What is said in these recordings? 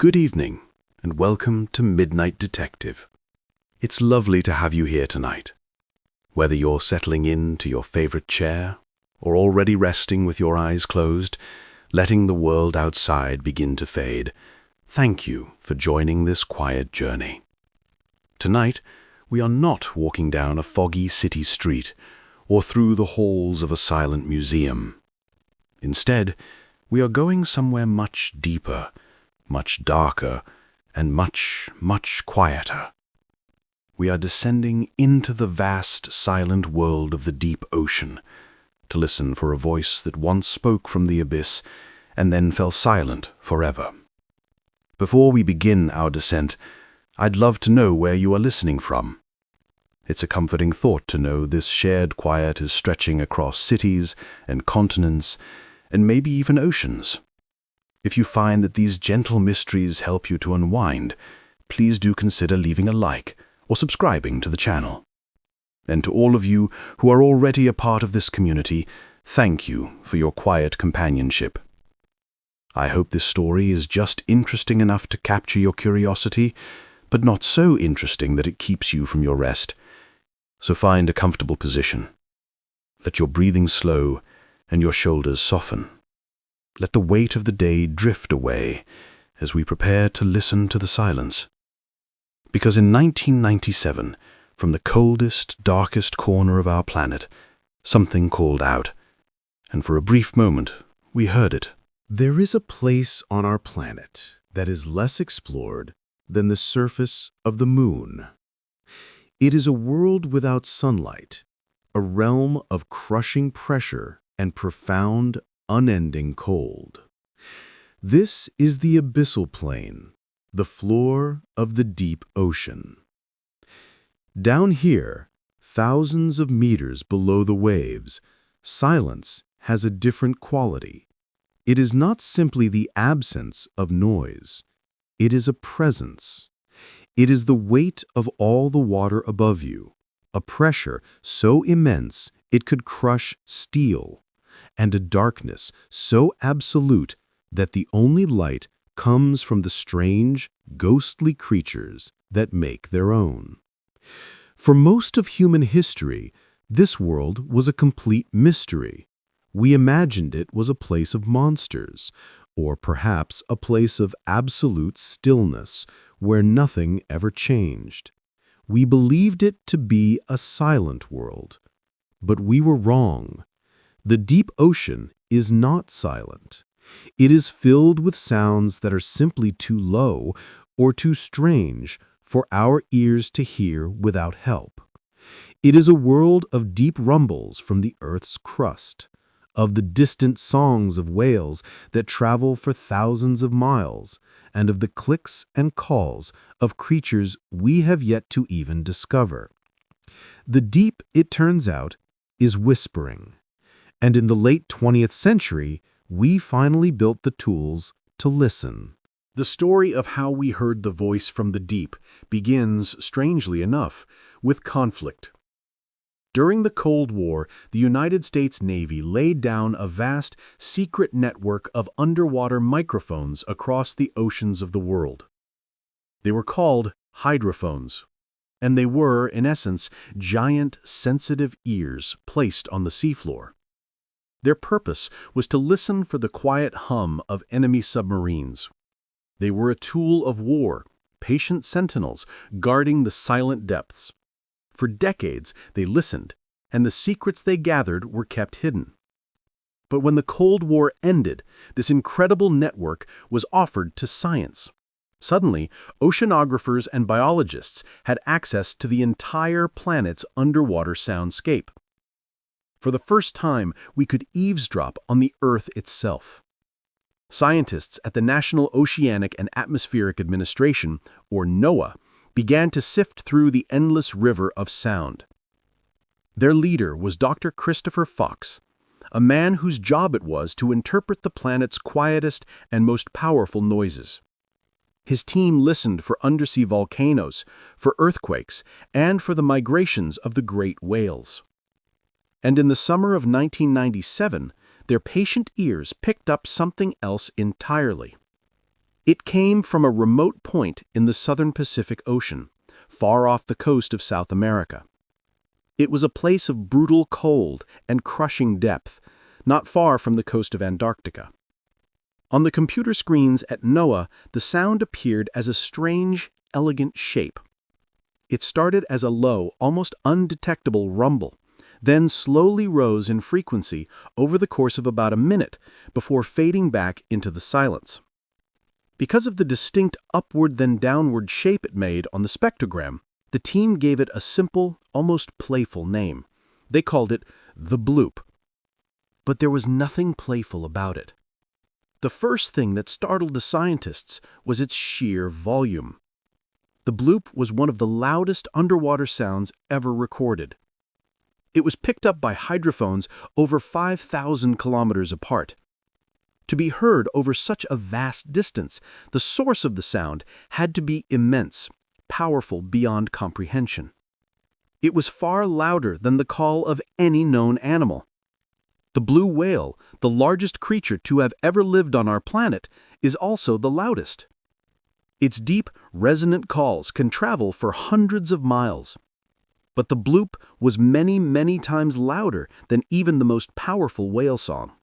Good evening, and welcome to Midnight Detective. It's lovely to have you here tonight. Whether you're settling into your favorite chair, or already resting with your eyes closed, letting the world outside begin to fade, thank you for joining this quiet journey. Tonight, we are not walking down a foggy city street, or through the halls of a silent museum. Instead, we are going somewhere much deeper, much darker, and much quieter. We are descending into the vast, silent world of the deep ocean, to listen for a voice that once spoke from the abyss and then fell silent forever. Before we begin our descent, I'd love to know where you are listening from. It's a comforting thought to know this shared quiet is stretching across cities and continents, and maybe even oceans. If you find that these gentle mysteries help you to unwind, please do consider leaving a like or subscribing to the channel. And to all of you who are already a part of this community, thank you for your quiet companionship. I hope this story is just interesting enough to capture your curiosity, but not so interesting that it keeps you from your rest. So find a comfortable position. Let your breathing slow and your shoulders soften. Let the weight of the day drift away as we prepare to listen to the silence. Because in 1997, from the coldest, darkest corner of our planet, something called out, and for a brief moment, we heard it. There is a place on our planet that is less explored than the surface of the moon. It is a world without sunlight, a realm of crushing pressure and profound, unending cold. This is the abyssal plane, the floor of the deep ocean. Down here, thousands of meters below the waves, silence has a different quality. It is not simply the absence of noise. It is a presence. It is the weight of all the water above you, a pressure so immense it could crush steel, and a darkness so absolute that the only light comes from the strange, ghostly creatures that make their own. For most of human history, this world was a complete mystery. We imagined it was a place of monsters, or perhaps a place of absolute stillness where nothing ever changed. We believed it to be a silent world. But we were wrong. The deep ocean is not silent. It is filled with sounds that are simply too low or too strange for our ears to hear without help. It is a world of deep rumbles from the Earth's crust, of the distant songs of whales that travel for thousands of miles, and of the clicks and calls of creatures we have yet to even discover. The deep, it turns out, is whispering. And in the late 20th century, we finally built the tools to listen. The story of how we heard the voice from the deep begins, strangely enough, with conflict. During the Cold War, the United States Navy laid down a vast, secret network of underwater microphones across the oceans of the world. They were called hydrophones, and they were, in essence, giant, sensitive ears placed on the seafloor. Their purpose was to listen for the quiet hum of enemy submarines. They were a tool of war, patient sentinels guarding the silent depths. For decades, they listened, and the secrets they gathered were kept hidden. But when the Cold War ended, this incredible network was offered to science. Suddenly, oceanographers and biologists had access to the entire planet's underwater soundscape. For the first time, we could eavesdrop on the Earth itself. Scientists at the National Oceanic and Atmospheric Administration, or NOAA, began to sift through the endless river of sound. Their leader was Dr. Christopher Fox, a man whose job it was to interpret the planet's quietest and most powerful noises. His team listened for undersea volcanoes, for earthquakes, and for the migrations of the great whales. And in the summer of 1997, their patient ears picked up something else entirely. It came from a remote point in the southern Pacific Ocean, far off the coast of South America. It was a place of brutal cold and crushing depth, not far from the coast of Antarctica. On the computer screens at NOAA, the sound appeared as a strange, elegant shape. It started as a low, almost undetectable rumble, then slowly rose in frequency over the course of about a minute before fading back into the silence. Because of the distinct upward then downward shape it made on the spectrogram, the team gave it a simple, almost playful name. They called it the Bloop. But there was nothing playful about it. The first thing that startled the scientists was its sheer volume. The Bloop was one of the loudest underwater sounds ever recorded. It was picked up by hydrophones over 5,000 kilometers apart. To be heard over such a vast distance, the source of the sound had to be immense, powerful beyond comprehension. It was far louder than the call of any known animal. The blue whale, the largest creature to have ever lived on our planet, is also the loudest. Its deep, resonant calls can travel for hundreds of miles. But the Bloop was many, many times louder than even the most powerful whale song.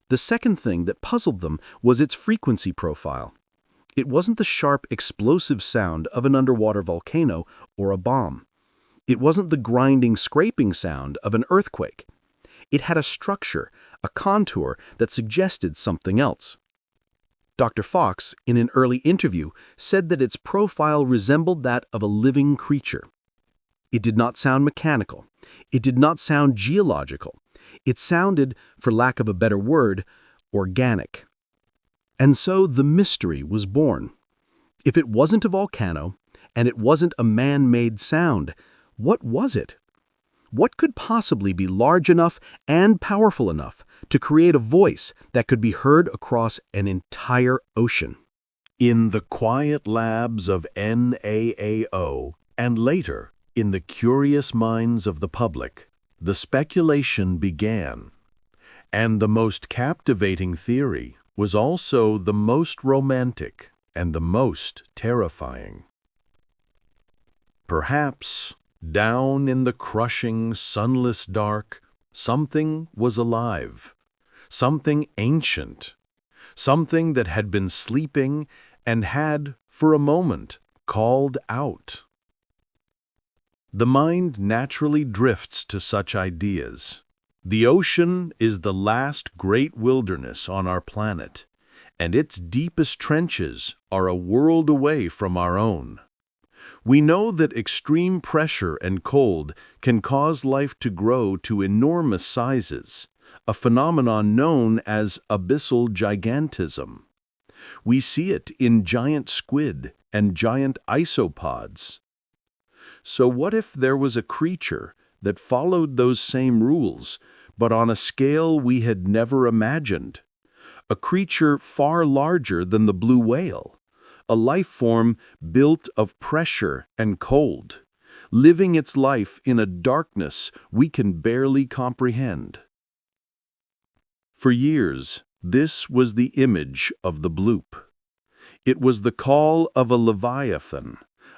The second thing that puzzled them was its frequency profile. It wasn't the sharp, explosive sound of an underwater volcano or a bomb. It wasn't the grinding, scraping sound of an earthquake. It had a structure, a contour that suggested something else. Dr. Fox, in an early interview, said that its profile resembled that of a living creature. It did not sound mechanical. It did not sound geological. It sounded, for lack of a better word, organic. And so the mystery was born. If it wasn't a volcano, and it wasn't a man-made sound, what was it? What could possibly be large enough and powerful enough to create a voice that could be heard across an entire ocean? In the quiet labs of NAAO, and later in the curious minds of the public, the speculation began. And the most captivating theory was also the most romantic and the most terrifying. Perhaps, down in the crushing, sunless dark, something was alive, something ancient, something that had been sleeping and had, for a moment, called out. The mind naturally drifts to such ideas. The ocean is the last great wilderness on our planet, and its deepest trenches are a world away from our own. We know that extreme pressure and cold can cause life to grow to enormous sizes, a phenomenon known as abyssal gigantism. We see it in giant squid and giant isopods. So what if there was a creature that followed those same rules, but on a scale we had never imagined? A creature far larger than the blue whale, a life form built of pressure and cold, living its life in a darkness we can barely comprehend. For years, this was the image of the Bloop. It was the call of a leviathan,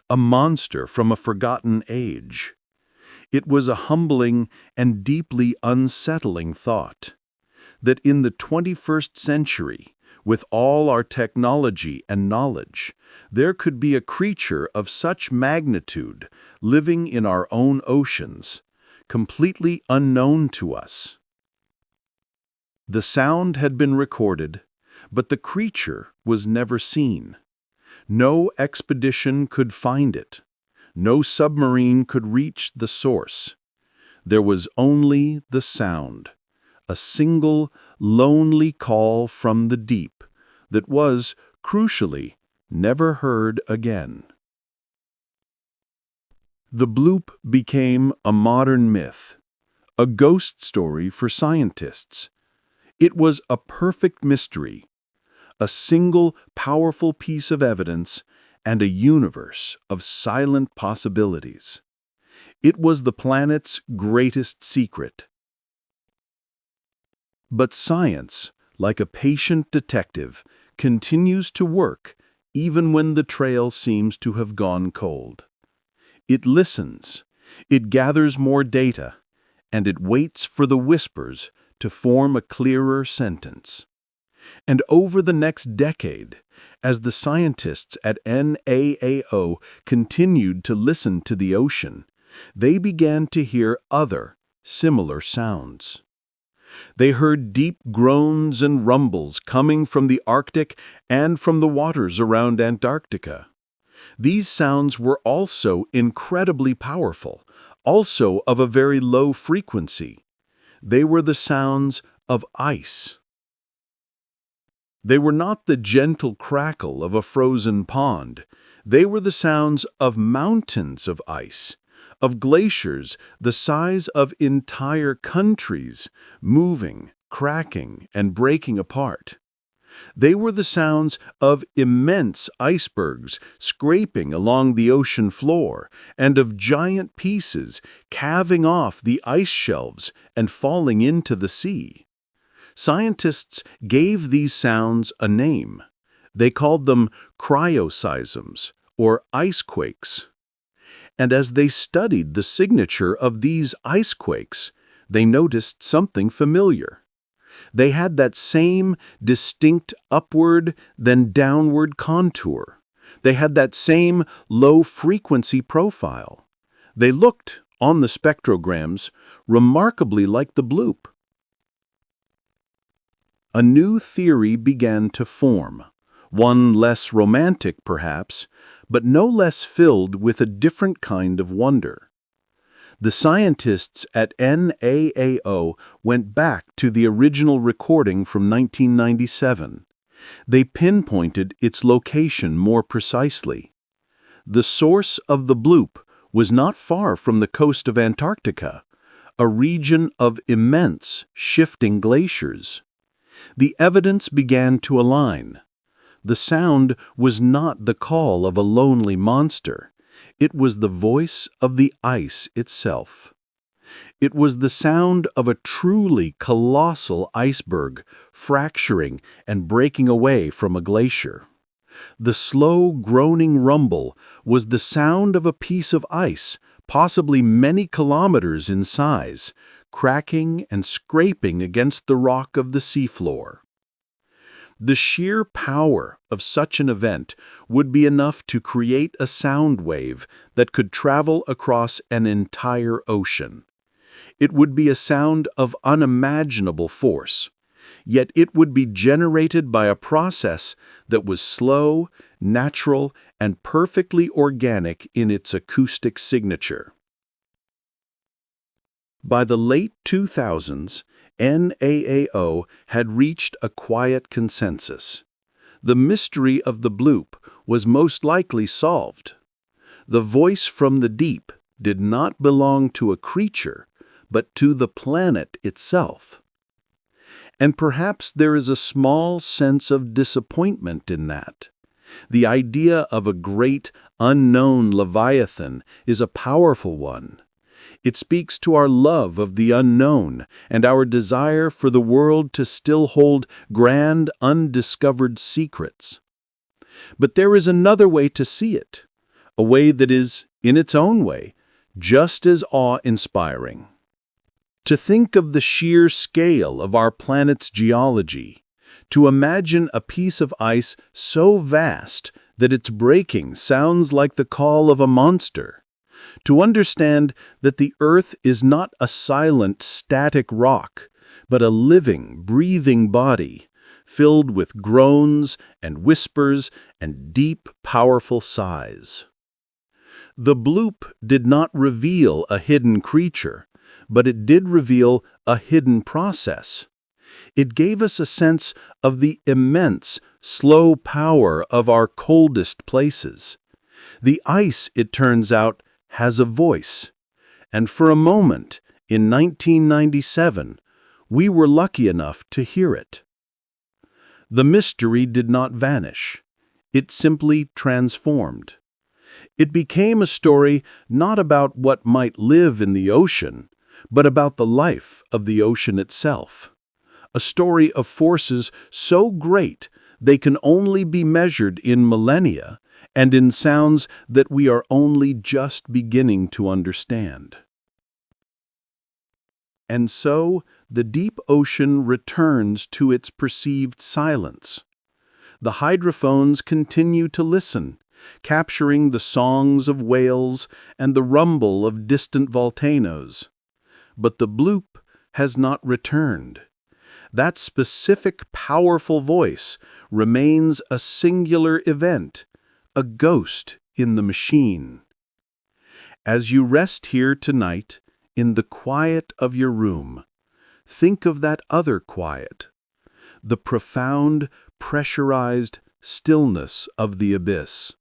a monster from a forgotten age. It was a humbling and deeply unsettling thought that in the 21st century, with all our technology and knowledge, there could be a creature of such magnitude living in our own oceans, completely unknown to us. The sound had been recorded, but the creature was never seen. No expedition could find it. No submarine could reach the source. There was only the sound, a single, lonely call from the deep that was, crucially, never heard again. The Bloop became a modern myth, a ghost story for scientists. It was a perfect mystery, a single powerful piece of evidence, and a universe of silent possibilities. It was the planet's greatest secret. But science, like a patient detective, continues to work even when the trail seems to have gone cold. It listens, it gathers more data, and it waits for the whispers to form a clearer sentence. And over the next decade, as the scientists at NAAO continued to listen to the ocean, they began to hear other, similar sounds. They heard deep groans and rumbles coming from the Arctic and from the waters around Antarctica. These sounds were also incredibly powerful, also of a very low frequency. They were the sounds of ice. They were not the gentle crackle of a frozen pond. They were the sounds of mountains of ice, of glaciers the size of entire countries, moving, cracking, and breaking apart. They were the sounds of immense icebergs scraping along the ocean floor and of giant pieces calving off the ice shelves and falling into the sea. Scientists gave these sounds a name. They called them cryoseisms, or icequakes. And as they studied the signature of these icequakes, they noticed something familiar. They had that same distinct upward, then downward contour. They had that same low-frequency profile. They looked, on the spectrograms, remarkably like the Bloop. A new theory began to form, one less romantic, perhaps, but no less filled with a different kind of wonder. The scientists at NAAO went back to the original recording from 1997. They pinpointed its location more precisely. The source of the Bloop was not far from the coast of Antarctica, a region of immense, shifting glaciers. The evidence began to align. The sound was not the call of a lonely monster. It was the voice of the ice itself. It was the sound of a truly colossal iceberg fracturing and breaking away from a glacier. The slow, groaning rumble was the sound of a piece of ice, possibly many kilometers in size, cracking and scraping against the rock of the seafloor. The sheer power of such an event would be enough to create a sound wave that could travel across an entire ocean. It would be a sound of unimaginable force, yet it would be generated by a process that was slow, natural, and perfectly organic in its acoustic signature. By the late 2000s, NAAO had reached a quiet consensus. The mystery of the Bloop was most likely solved. The voice from the deep did not belong to a creature, but to the planet itself. And perhaps there is a small sense of disappointment in that. The idea of a great, unknown Leviathan is a powerful one. It speaks to our love of the unknown and our desire for the world to still hold grand, undiscovered secrets. But there is another way to see it, a way that is, in its own way, just as awe-inspiring. To think of the sheer scale of our planet's geology, to imagine a piece of ice so vast that its breaking sounds like the call of a monster, to understand that the Earth is not a silent, static rock, but a living, breathing body, filled with groans and whispers and deep, powerful sighs. The Bloop did not reveal a hidden creature, but it did reveal a hidden process. It gave us a sense of the immense, slow power of our coldest places. The ice, it turns out, has a voice, and for a moment, in 1997, we were lucky enough to hear it. The mystery did not vanish. It simply transformed. It became a story not about what might live in the ocean, but about the life of the ocean itself. A story of forces so great They can only be measured in millennia and in sounds that we are only just beginning to understand. And so, the deep ocean returns to its perceived silence. The hydrophones continue to listen, capturing the songs of whales and the rumble of distant volcanoes. But the bloop has not returned. That specific, powerful voice remains a singular event, a ghost in the machine. As you rest here tonight, in the quiet of your room, think of that other quiet, the profound, pressurized stillness of the abyss,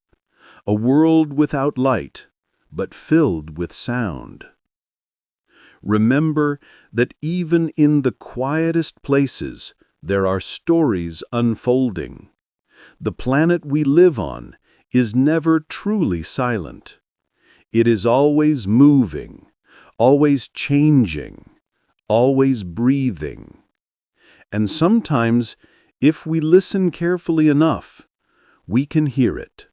a world without light, but filled with sound. Remember that even in the quietest places, there are stories unfolding. The planet we live on is never truly silent. It is always moving, always changing, always breathing. And sometimes, if we listen carefully enough, we can hear it.